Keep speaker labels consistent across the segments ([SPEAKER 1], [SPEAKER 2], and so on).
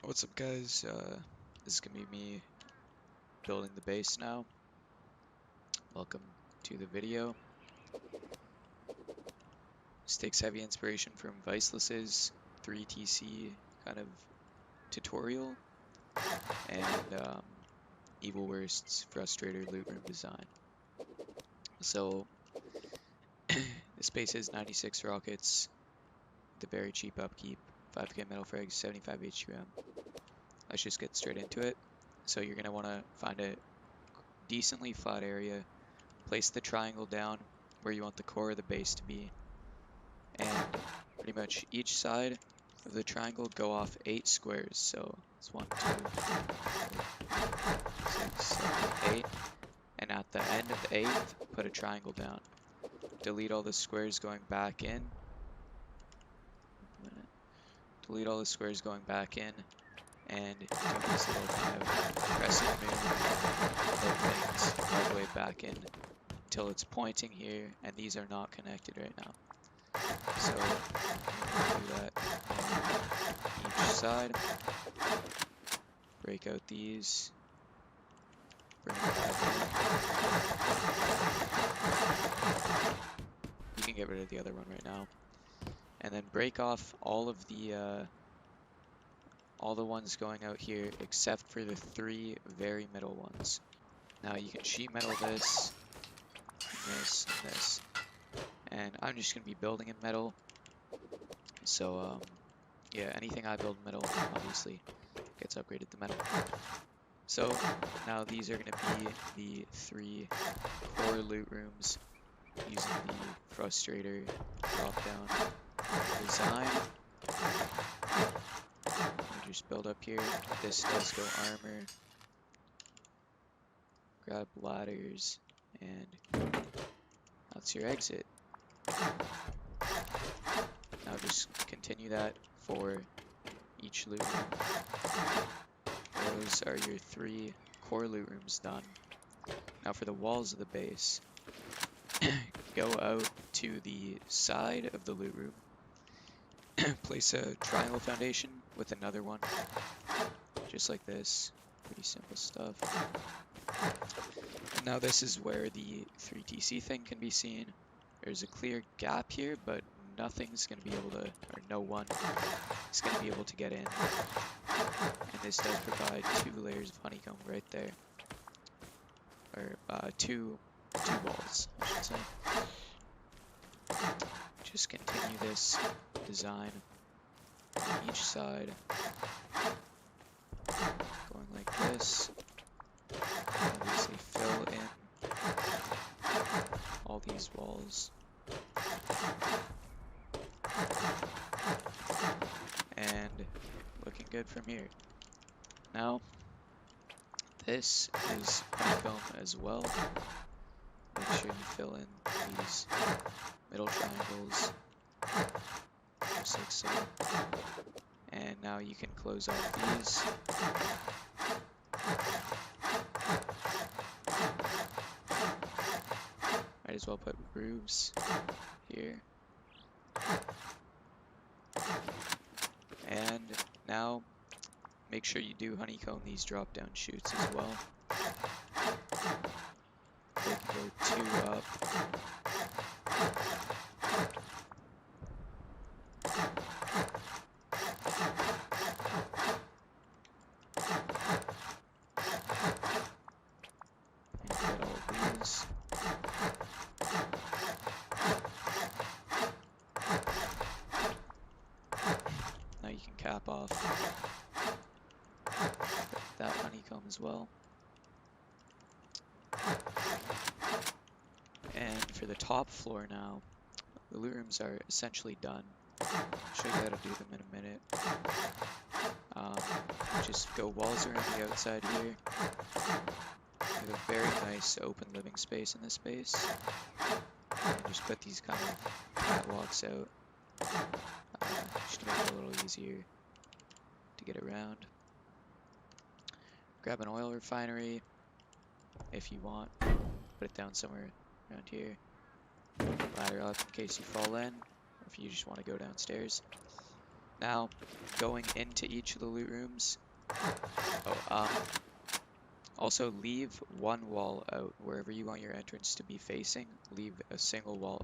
[SPEAKER 1] What's up, guys? This is gonna be me building the base now. Welcome to the video. This takes heavy inspiration from Viceless's 3TC kind of tutorial and Evil Wurst's Frustrator loot room design. So this base is 96 rockets, the very cheap upkeep, 5k metal frags, 75 HQM. Let's just get straight into it. So you're going to want to find a decently flat area, place the triangle down where you want the core of the base to be, and pretty much each side of the triangle go off 8 squares. So it's 1, 2, 6, 7, 8, and at the end of the 8th, put a triangle down. Delete all the squares going back in. Delete all the squares going back in, and do this little kind of crescent moon of things all the way back in until it's pointing here, and these are not connected right now. So do that on each side. Break out these. Bring it back in. You can get rid of the other one right now. And then break off all of the ones going out here except for the 3 very middle ones. Now you can sheet metal this, and this, and this. And I'm just going to be building in metal. So yeah, anything I build in metal obviously gets upgraded to metal. So now these are going to be the 3 core loot rooms using the Frustrator drop down design. Just build up here. This does go armor. Grab ladders, and that's your exit. Now just continue that for each loot room. Those are your 3 core loot rooms done. Now for the walls of the base, go out to the side of the loot room. Place a triangle foundation with another one, just like this. Pretty simple stuff. And now this is where the 3TC thing can be seen. There's a clear gap here, but nothing's going to be able to, or no one is going to be able to get in. And this does provide 2 layers of honeycomb right there. Or two walls, I should say. just continue this design on each side, going like this. Obviously fill in all these walls. And looking good from here. Now, this is honeycomb as well. Make sure you fill in these middle triangles, just like so. And now you can close off these. Might as well put roofs here. And now, make sure you do honeycomb these drop-down chutes as well. They can go 2 up. And get all of these. Now you can cap off that honeycomb as well. And for the top floor now, the loot rooms are essentially done. I'll show you how to do them in a minute. Just go walls around the outside here. We have a very nice open living space in this space. And just put these kind of catwalks out, just to make it a little easier to get around. Grab an oil refinery if you want. Put it down somewhere around here. Ladder up in case you fall in, or if you just want to go downstairs. Now, going into each of the loot rooms. Also leave one wall out wherever you want your entrance to be facing. Leave a single wall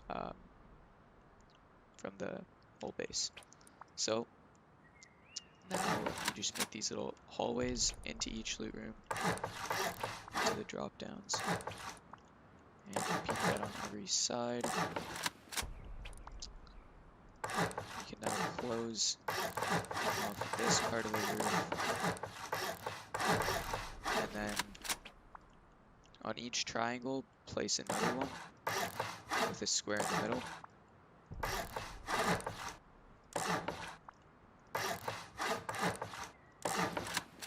[SPEAKER 1] out from the whole base. So now you just make these little hallways into each loot room, into the drop downs, and repeat that on every side. You can now close off this part of the roof, and then on each triangle place another one with a square in the middle.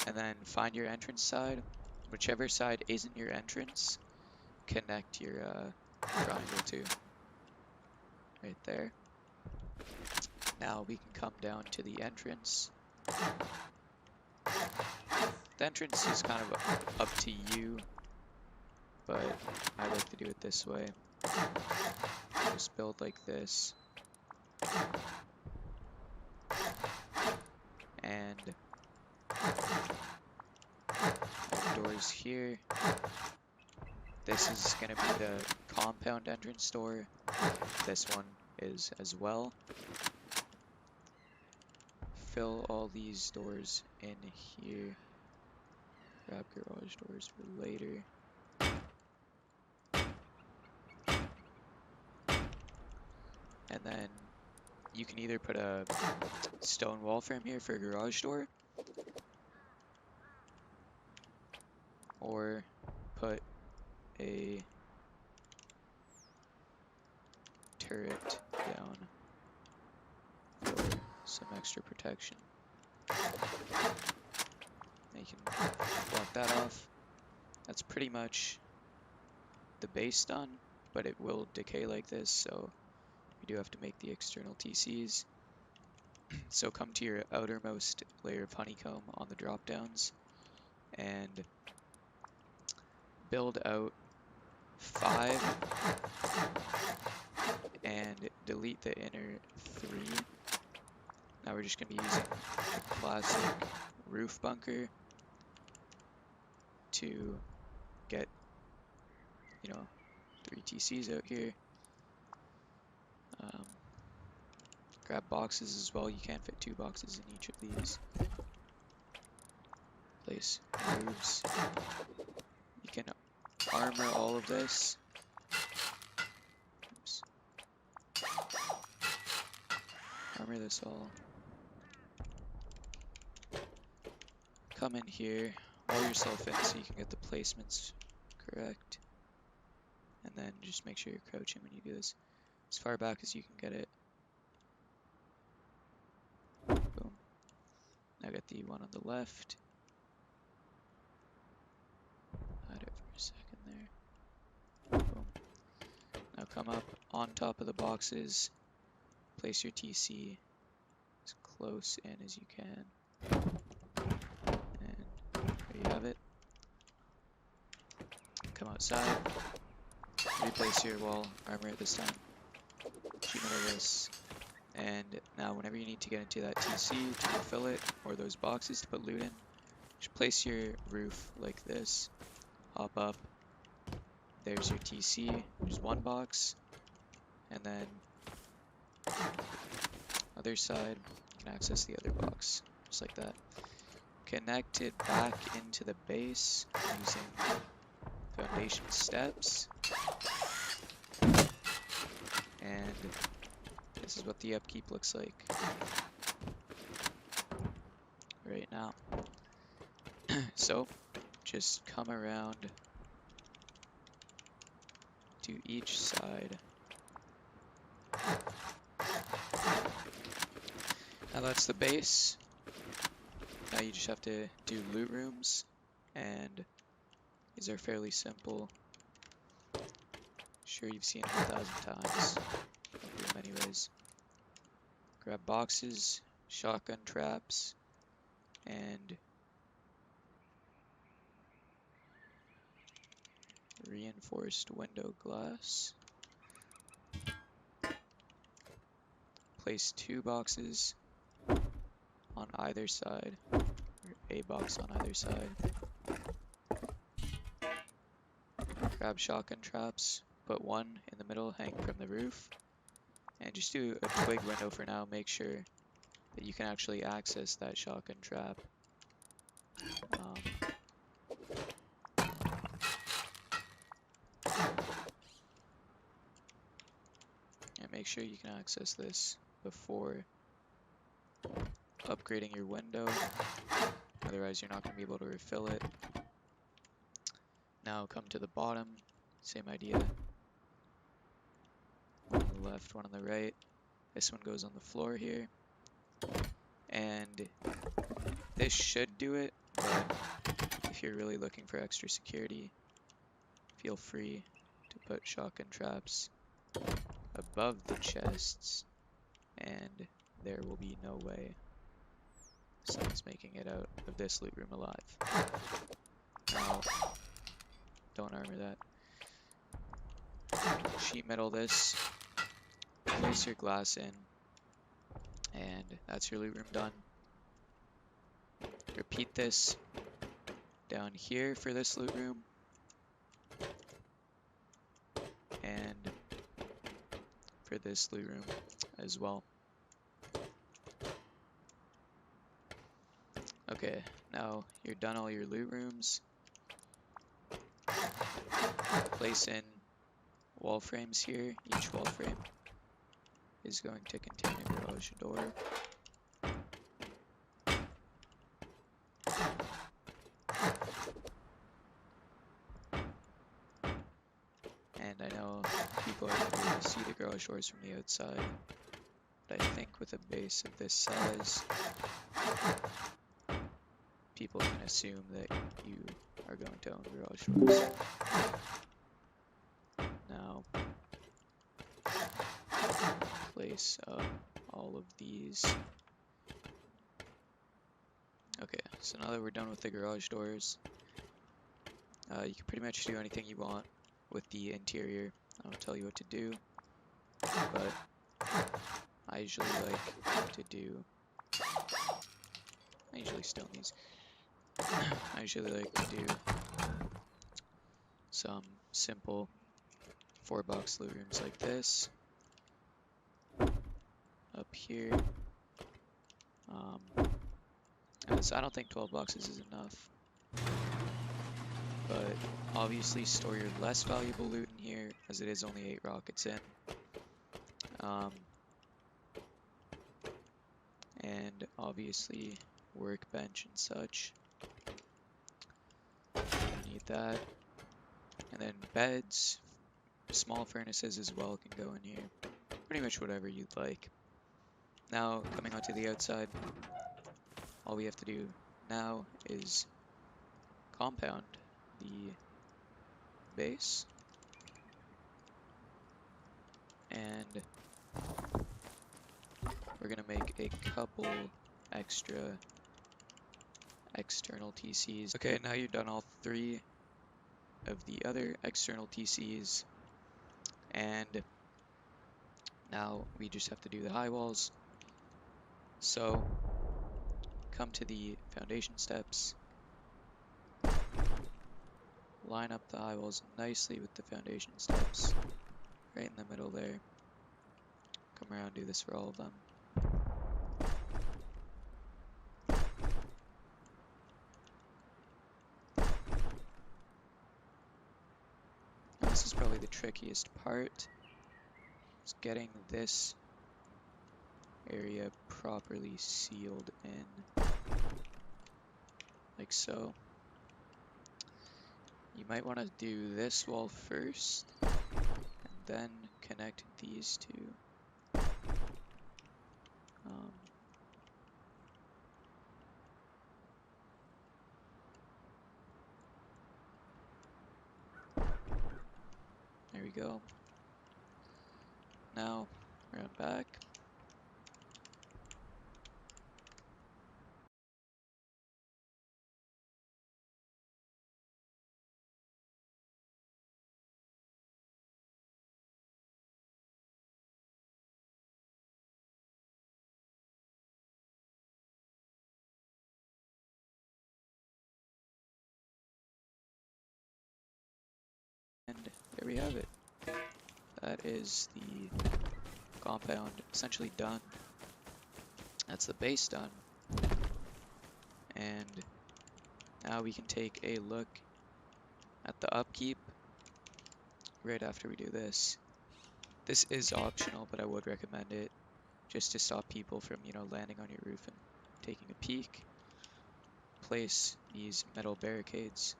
[SPEAKER 1] And then find your entrance side. Whichever side isn't your entrance, connect your triangle to. Right there. Now we can come down to the entrance. The entrance is kind of up to you, but I like to do it this way. Just build like this. And doors here. This is going to be the compound entrance door. This one is as well. Fill all these doors in here. Grab garage doors for later. And then you can either put a stone wall frame here for a garage door, or put a turret down for some extra protection. And you can block that off. That's pretty much the base done, but it will decay like this, so you do have to make the external TCs. So come to your outermost layer of honeycomb on the drop downs and build out 5 and delete the inner 3. Now we're just going to be using the classic roof bunker to get, 3 TCs out here. Grab boxes as well. You can fit 2 boxes in each of these. Place roofs. You can armor all of this. Oops. armor this all. Come in here, wall yourself in so you can get the placements correct. And then just make sure you're crouching when you do this. As far back as you can get it. Boom. Now get the one on the left. Hide it for a second there. Boom. Now come up on top of the boxes. Place your TC as close in as you can. And there you have it. Come outside. Replace your wall armor at this time. Sheet metal this. And now whenever you need to get into that TC to refill it, or those boxes to put loot in, just place your roof like this. Hop up. There's your TC, just one box. And then other side, you can access the other box, just like that. Connect it back into the base using foundation steps. And this is what the upkeep looks like right now. So just come around to each side. Now that's the base. Now you just have to do loot rooms, and these are fairly simple. Sure, you've seen them 1,000 times. I'll do them anyways. Grab boxes, shotgun traps, and reinforced window glass. Place 2 boxes on either side, or a box on either side. Grab shotgun traps, put 1 in the middle, hang from the roof, and just do a twig window for now. Make sure that you can actually access that shotgun trap. And make sure you can access this before upgrading your window, otherwise you're not going to be able to refill it. Now come to the bottom, same idea. One on the left, one on the right. This one goes on the floor here. And this should do it, but if you're really looking for extra security, feel free to put shotgun traps above the chests, and there will be no way someone's making it out of this loot room alive. Now, don't armor that. Sheet metal this, place your glass in, and that's your loot room done. Repeat this down here for this loot room, and for this loot room as well. Okay, now you're done all your loot rooms. Place in wall frames here. Each wall frame is going to contain a garage door. And I know people are going to be able to see the garage doors from the outside, but I think with a base of this size, people can assume that you are going to own garage doors. Now, place up all of these. Okay, so now that we're done with the garage doors, you can pretty much do anything you want with the interior. I won't tell you what to do, but I usually like to do, I usually stone these. I usually like to do some simple 4-box loot rooms like this. Up here. As I don't think 12 boxes is enough. But obviously store your less valuable loot in here, as it is only 8 rockets in. obviously workbench and such. Need that. And then beds, small furnaces as well can go in here. Pretty much whatever you'd like. Now, coming onto the outside, all we have to do now is compound the base. And we're gonna make a couple extra external TCs. Okay, now you've done all 3 of the other external TCs, and now we just have to do the high walls. So come to the foundation steps, line up the high walls nicely with the foundation steps, right in the middle there. Come around, do this for all of them. Now, this is probably the trickiest part, is getting this area properly sealed in, like so. You might want to do this wall first, and then connect these two. There we go. Now, round back. And there we have it. That is the compound essentially done. That's the base done. And now we can take a look at the upkeep right after we do this. This is optional, but I would recommend it just to stop people from, landing on your roof and taking a peek. Place these metal barricades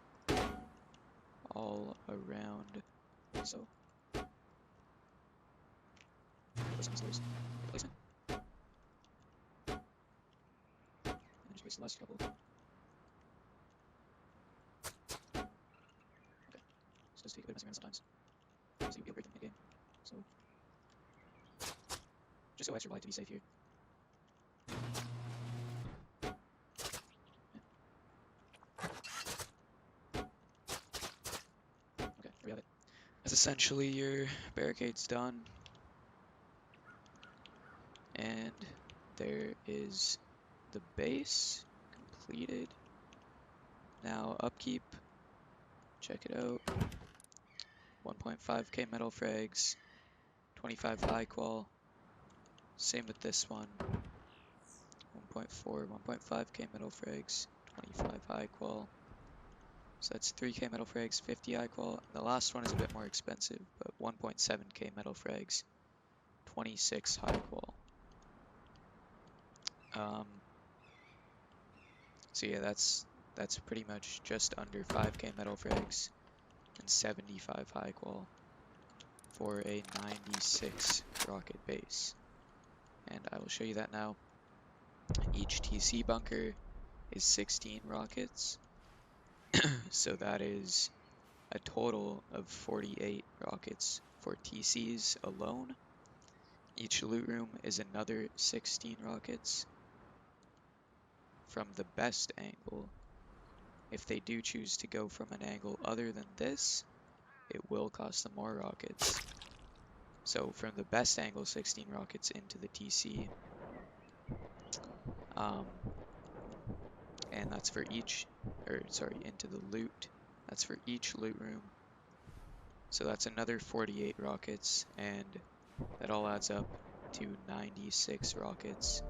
[SPEAKER 1] all around. So, place some stairs. Placement. And just place the last couple. Okay. So just take a bit of messing around sometimes. So you'll be able to break them in game. So, just go extra wide to be safe here. Okay, there we have it. That's essentially your barricades done. And there is the base completed. Now upkeep, check it out. 1.5k metal frags, 25 high qual. Same with this one. 1.4, 1.5k metal frags, 25 high qual. So that's 3k metal frags, 50 high qual. And the last one is a bit more expensive, but 1.7k metal frags, 26 high qual. So yeah, that's pretty much just under 5k metal frags and 75 high qual for a 96 rocket base. And I will show you that now. Each TC bunker is 16 rockets. So that is a total of 48 rockets for TCs alone. Each loot room is another 16 rockets. From the best angle, if they do choose to go from an angle other than this, it will cost them more rockets. So from the best angle, 16 rockets into the TC. And that's for each, into the loot. That's for each loot room. So that's another 48 rockets, and that all adds up to 96 rockets